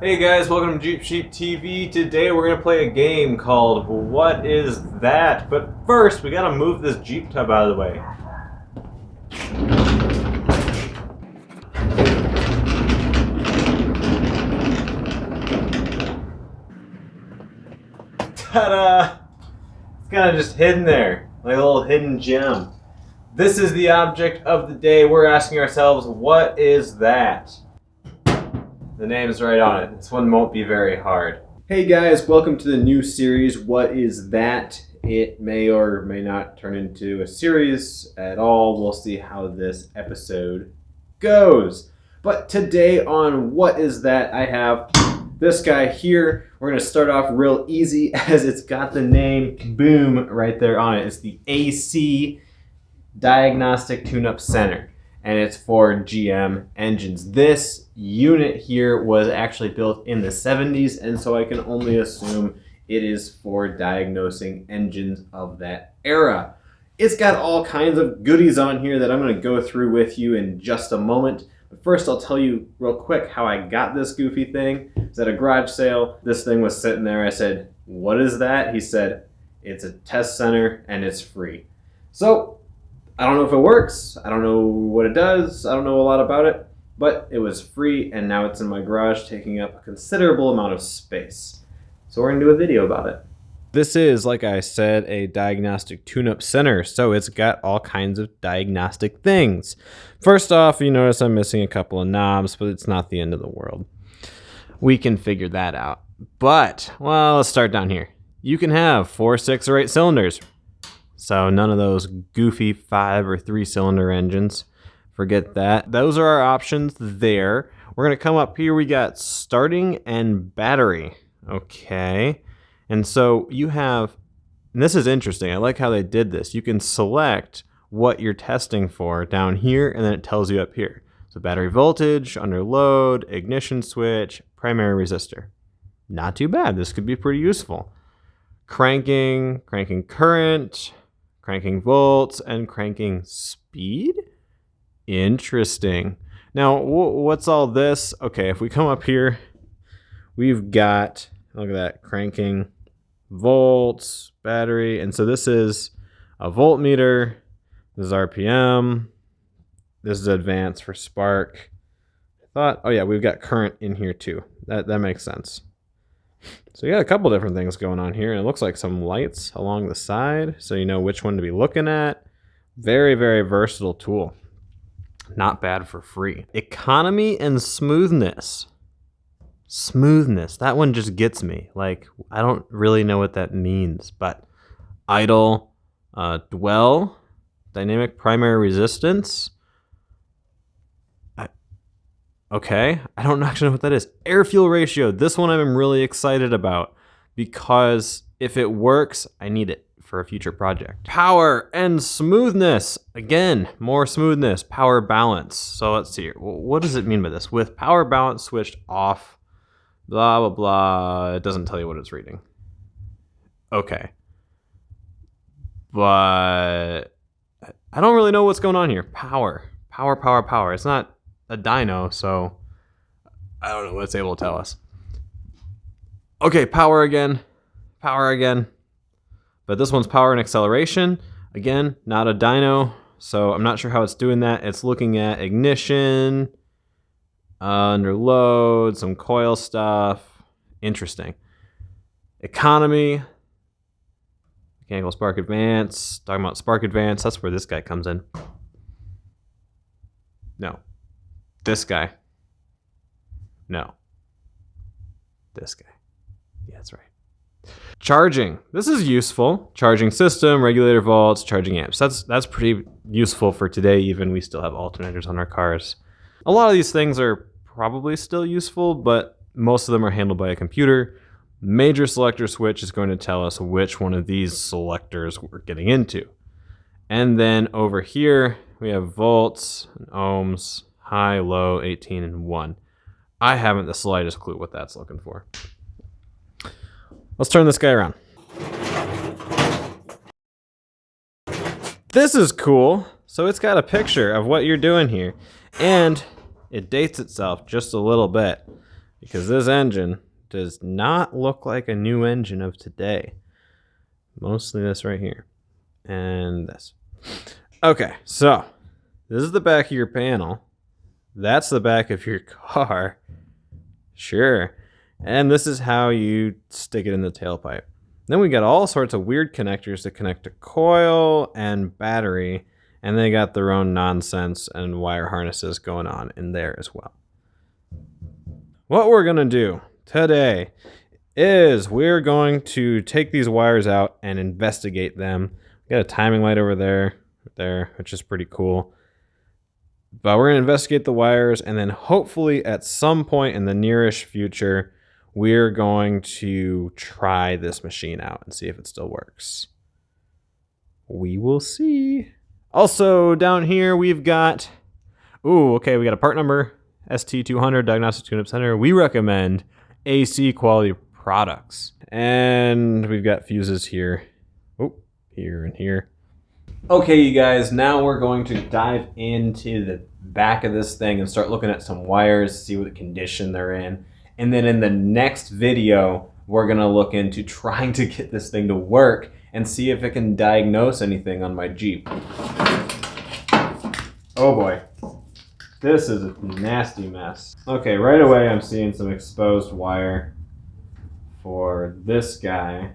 Hey guys, welcome to Jeep Sheep TV. Today we're gonna play a game called What Is That? But first, we gotta move this Jeep tub out of the way. Ta-da! It's kind of just hidden there, like a little hidden gem. This is the object of the day. We're asking ourselves, what is that? The name's right on it. This one won't be very hard. Hey guys, welcome to the new series, What Is That? It may or may not turn into a series at all. We'll see how this episode goes. But today on What Is That? I have this guy here. We're going to start off real easy as it's got the name Boom right there on it. It's the AC Diagnostic Tune-Up Center, and it's for GM engines. This unit here was actually built in the 70s, and so I can only assume it is for diagnosing engines of that era. It's got all kinds of goodies on here that I'm going to go through with you in just a moment. But first, I'll tell you real quick how I got this goofy thing. It's at a garage sale. This thing was sitting there. I said, "What is that?" He said, "It's a test center and it's free." So I don't know if it works. I don't know what it does. I don't know a lot about it, but it was free and now it's in my garage taking up a considerable amount of space. So we're gonna do a video about it. This is, like I said, a diagnostic tune-up center, so it's got all kinds of diagnostic things. First off, you notice I'm missing a couple of knobs, but it's not the end of the world. We can figure that out. But, well, let's start down here. You can have 4, 6, or 8 cylinders. So none of those goofy 5 or 3 cylinder engines. Forget that. Those are our options there. We're going to come up here. We got starting and battery. Okay. And so you have, and this is interesting. I like how they did this. You can select what you're testing for down here, and then it tells you up here. So battery voltage, under load, ignition switch, primary resistor. Not too bad. This could be pretty useful. Cranking current, cranking volts, and cranking speed? Interesting. Now, what's all this? Okay, if we come up here, we've got, look at that, cranking volts, battery. And so this is a voltmeter. This is RPM. This is advanced for spark. Oh yeah, we've got current in here too. That makes sense. So you got a couple different things going on here, and it looks like some lights along the side, so you know which one to be looking at. Very, very versatile tool. Not bad for free. Economy and smoothness. Smoothness, that one just gets me. Like, I don't really know what that means, but idle, dwell, dynamic primary resistance. Okay, I don't actually know what that is. Air-fuel ratio, this one I'm really excited about because if it works, I need it for a future project. Power and smoothness. Again, more smoothness, power balance. So let's see here. What does it mean by this? With power balance switched off, blah, blah, blah. It doesn't tell you what it's reading. Okay. But I don't really know what's going on here. Power. It's not a dyno, so I don't know what it's able to tell us. Okay, power again. But this one's power and acceleration. Again, not a dyno, so I'm not sure how it's doing that. It's looking at ignition, under load, some coil stuff. Interesting. Economy, mechanical spark advance. Talking about spark advance, that's where this guy comes in. No. This guy. No. This guy. Yeah, that's right. Charging. This is useful. Charging system, regulator volts, charging amps. That's pretty useful for today even. We still have alternators on our cars. A lot of these things are probably still useful, but most of them are handled by a computer. Major selector switch is going to tell us which one of these selectors we're getting into. And then over here, we have volts and ohms, high, low, 18, and 1. I haven't the slightest clue what that's looking for. Let's turn this guy around. This is cool. So it's got a picture of what you're doing here, and it dates itself just a little bit. because this engine does not look like a new engine of today. Mostly this right here and this. Okay, so this is the back of your panel. That's the back of your car. Sure. And this is how you stick it in the tailpipe. Then we got all sorts of weird connectors to connect to coil and battery, and they got their own nonsense and wire harnesses going on in there as well. What we're gonna do today is we're going to take these wires out and investigate them. We got a timing light over there, which is pretty cool. But we're gonna investigate the wires, and then hopefully at some point in the nearish future, we're going to try this machine out and see if it still works. We will see. Also down here we've got, we got a part number, ST200 Diagnostic Tune-Up Center. We recommend AC quality products. And we've got fuses here. Here and here. Okay, you guys, now we're going to dive into the back of this thing and start looking at some wires, see what condition they're in. And then in the next video, we're gonna look into trying to get this thing to work and see if it can diagnose anything on my Jeep. Oh boy, this is a nasty mess. Okay, right away I'm seeing some exposed wire for this guy,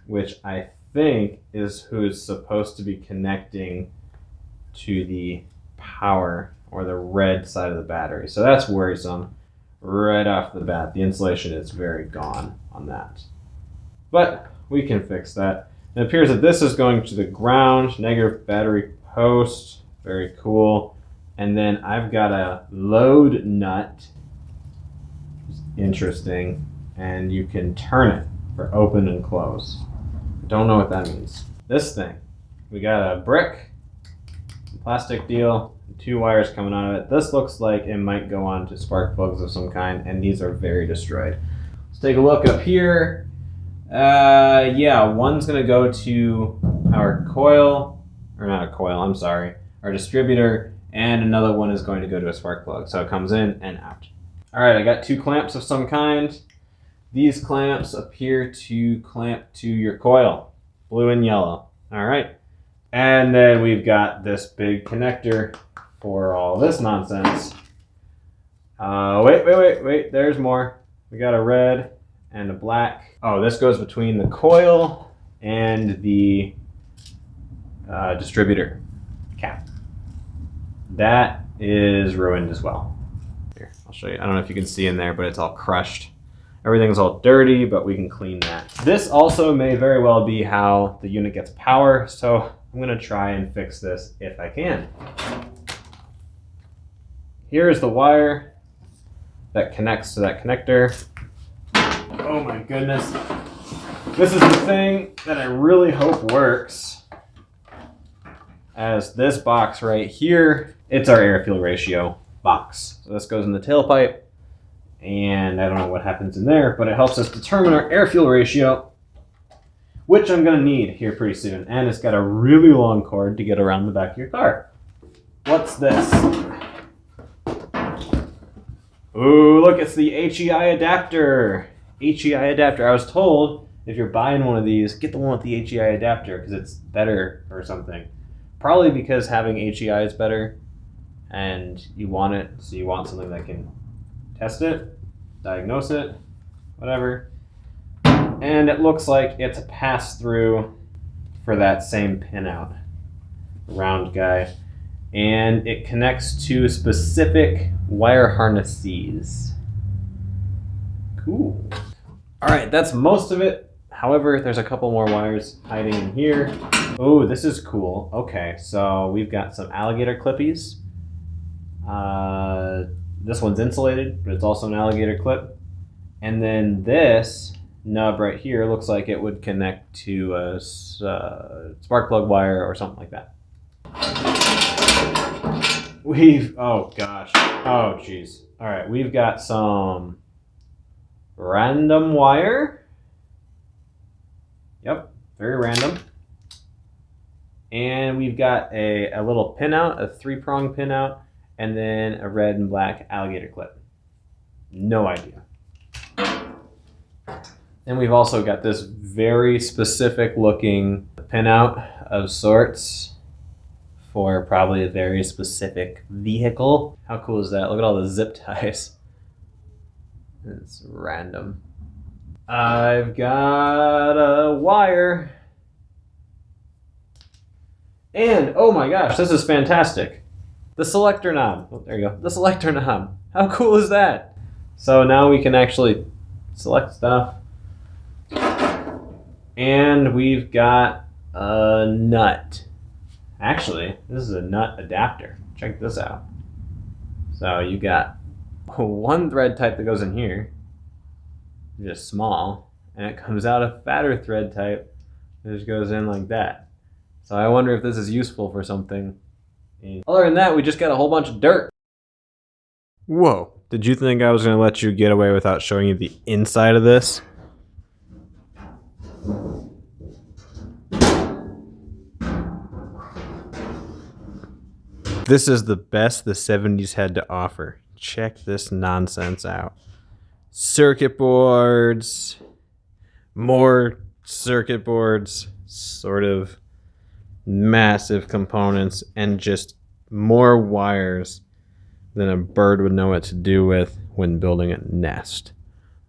which I think is who's supposed to be connecting to the power or the red side of the battery. So that's worrisome. Right off the bat, the insulation is very gone on that. But we can fix that. It appears that this is going to the ground, negative battery post. Very cool. And then I've got a load nut. Interesting. And you can turn it for open and close. Don't know what that means. This thing, we got a brick, plastic deal, 2 wires coming out of it. This looks like it might go on to spark plugs of some kind, and these are very destroyed. Let's take a look up here. Yeah, one's gonna go to our coil, or not a coil, I'm sorry, our distributor, and another one is going to go to a spark plug. So it comes in and out. All right, I got 2 clamps of some kind. These clamps appear to clamp to your coil, blue and yellow. All right, and then we've got this big connector for all this nonsense. Wait, there's more. We got a red and a black. Oh, this goes between the coil and the distributor cap. That is ruined as well. Here, I'll show you. I don't know if you can see in there, but it's all crushed. Everything's all dirty, but we can clean that. This also may very well be how the unit gets power, so I'm gonna try and fix this if I can. Here's the wire that connects to that connector. Oh my goodness. This is the thing that I really hope works. As this box right here, it's our air-fuel ratio box. So this goes in the tailpipe, and I don't know what happens in there, but it helps us determine our air-fuel ratio, which I'm gonna need here pretty soon. And it's got a really long cord to get around the back of your car. What's this? Ooh, look, it's the HEI adapter. HEI adapter. I was told if you're buying one of these, get the one with the HEI adapter because it's better or something. Probably because having HEI is better and you want it, so you want something that can test it, diagnose it, whatever. And it looks like it's a pass-through for that same pinout, round guy. And it connects to specific wire harnesses. Cool. All right, that's most of it. However, there's a couple more wires hiding in here. Oh, this is cool. Okay, so we've got some alligator clippies. This one's insulated, but it's also an alligator clip. And then this nub right here looks like it would connect to a spark plug wire or something like that. Oh gosh, oh geez. All right, we've got some random wire. Yep, very random. And we've got a little pinout, a 3-prong pinout, and then a red and black alligator clip. No idea. And we've also got this very specific looking pinout of sorts for probably a very specific vehicle. How cool is that? Look at all the zip ties. It's random. I've got a wire. And, oh my gosh, this is fantastic. The selector knob. Oh, there you go. The selector knob. How cool is that? So now we can actually select stuff. And we've got a nut. Actually, this is a nut adapter. Check this out. So you got one thread type that goes in here, just small, and it comes out a fatter thread type that just goes in like that. So I wonder if this is useful for something. Other than that, we just got a whole bunch of dirt. Whoa, did you think I was going to let you get away without showing you the inside of this? This is the best the 70s had to offer. Check this nonsense out. Circuit boards, more circuit boards, sort of massive components, and just more wires than a bird would know what to do with when building a nest.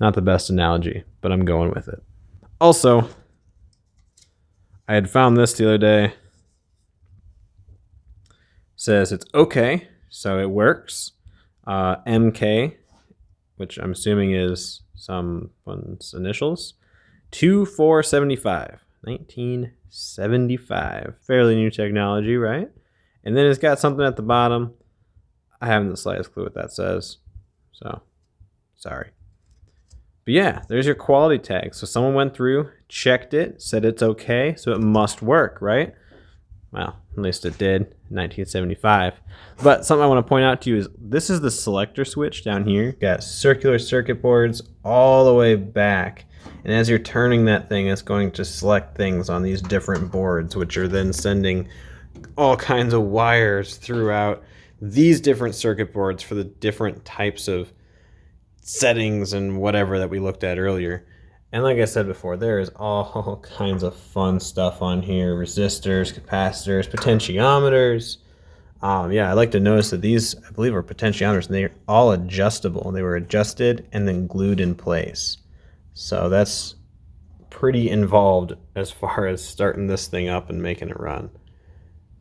Not the best analogy, but I'm going with it. Also, I had found this the other day. Says it's okay, so it works. MK, which I'm assuming is someone's initials. 2475. 1975. Fairly new technology, right? And then it's got something at the bottom. I haven't the slightest clue what that says. So, sorry. But yeah, there's your quality tag. So someone went through, checked it, said it's okay, so it must work, right? Well, at least it did in 1975. But something I want to point out to you is this is the selector switch down here. Got circular circuit boards all the way back. And as you're turning that thing, it's going to select things on these different boards, which are then sending all kinds of wires throughout these different circuit boards for the different types of settings and whatever that we looked at earlier. And like I said before, there is all kinds of fun stuff on here. Resistors, capacitors, potentiometers. Yeah, I like to notice that these, I believe, are potentiometers, and they're all adjustable. They were adjusted and then glued in place. So that's pretty involved as far as starting this thing up and making it run.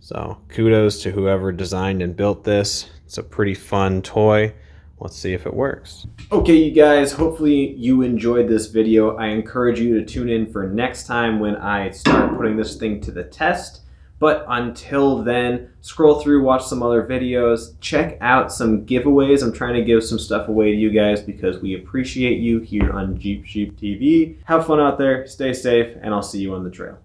So kudos to whoever designed and built this. It's a pretty fun toy. Let's see if it works. Okay, you guys, hopefully you enjoyed this video. I encourage you to tune in for next time when I start putting this thing to the test. But until then, scroll through, watch some other videos, check out some giveaways. I'm trying to give some stuff away to you guys because we appreciate you here on Jeep Sheep TV. Have fun out there, stay safe, and I'll see you on the trail.